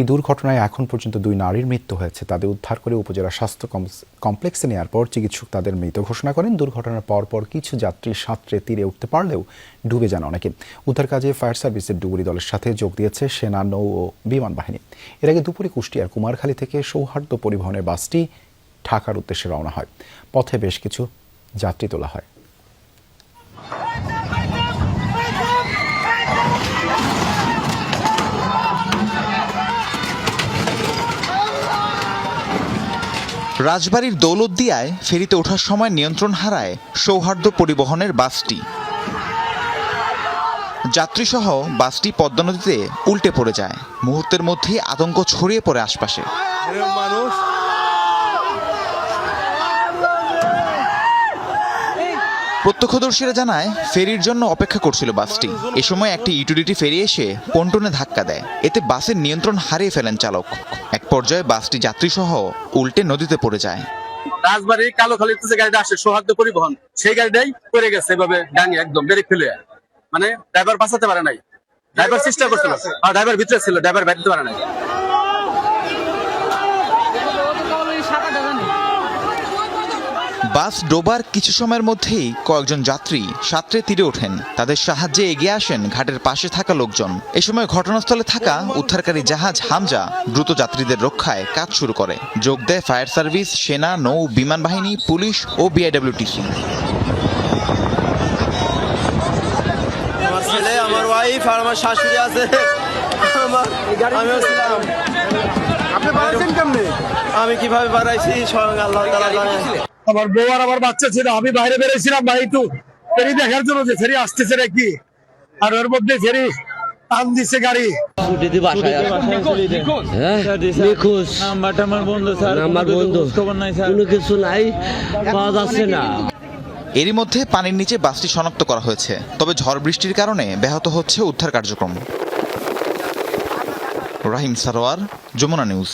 এই দুর্ঘটনায় এখন পর্যন্ত 2 নারীর মৃত্যু হয়েছে। তাদের উদ্ধার করে উপজেলা স্বাস্থ্য কমপ্লেক্সে নেওয়ার পর চিকিৎসক তাদের মৃত ঘোষণা করেন। দুর্ঘটনার পর কিছু যাত্রী সাঁতরে তীরে উঠতে পারলেও ডুবে যান অনেকে। উদ্ধার কাজে ফায়ার সার্ভিসের ডুবুরি দলের সাথে যোগ দিয়েছে সেনা, নৌ ও বিমান বাহিনী। এর আগে দুপুরে কুষ্টিয়ার কুমারখালী থেকে সৌহার্দ্য পরিবহনের বাসটি ঢাকার উদ্দেশ্যে রওনা হয়। পথে বেশ কিছু যাত্রী তোলা হয়। রাজবাড়ীর দৌলতদিয়ায় ফেরিতে ওঠার সময় নিয়ন্ত্রণ হারায় সৌহার্দ্য পরিবহনের বাসটি। যাত্রীসহ বাসটি পদ্মা নদীতে উল্টে পড়ে যায়। মুহূর্তের মধ্যেই আতঙ্ক ছড়িয়ে পড়ে আশপাশে। প্রত্যক্ষদর্শীরা জানায় ফেরির জন্য অপেক্ষা করছিল বাসটি। এ সময় একটি ইউটিলিটি ফেরি এসে পন্টনে ধাক্কা দেয়। এতে বাসের নিয়ন্ত্রণ হারিয়ে ফেলেন চালক। এক পর্যায়ে বাসটি যাত্রীসহ উল্টে নদীতে পড়ে যায়। রাজবাড়ী কালোখালীতে যে গাড়িটা আসে সৌহার্দ্য পরিবহন, সেই গাড়িটাই পড়ে গেছে এভাবে ডাঙে একদম ব্রেক ফেলে। মানে ড্রাইভার বাঁচাতে পারে নাই, ড্রাইভার চেষ্টা করছিল আর ড্রাইভার ভিতরে ছিল, ড্রাইভার বাইরে পারে নাই। বাস ডোবার কিছু সময়ের মধ্যেই কয়েকজন যাত্রী সাঁতরে তীরে ওঠেন। তাদের সাহায্যে এগিয়ে আসেন ঘাটের পাশে থাকা লোকজন। এ সময় ঘটনাস্থলে থাকা উদ্ধারকারী জাহাজ হামজা দ্রুত যাত্রীদের রক্ষায় কাজ শুরু করে। যোগ দেয় ফায়ার সার্ভিস, সেনা, নৌ, বিমান বাহিনী, পুলিশ ও বিআইডব্লিউটিসি। আমার ছেলে, আমার ওয়াইফ আর আমার শাশুড়ি আছে। আমি কিভাবে বাড়াইছি স্বয়ং আল্লাহ তাআলা জানে। আমার বউ আর আমার বাচ্চা ছিল, আমি বাইরে বেরিয়েছিলাম ভাই একটু ফেরি দেখার জন্য যে ফেরি আসতেছে নাকি, আর ওর মধ্যে ফেরি টান দিচ্ছে গাড়ি। এরই মধ্যে পানির নিচে বাসটি শনাক্ত করা হয়েছে। তবে ঝড় বৃষ্টির কারণে ব্যাহত হচ্ছে উদ্ধার কার্যক্রম। রাহিম সারোয়ার, যমুনা নিউজ।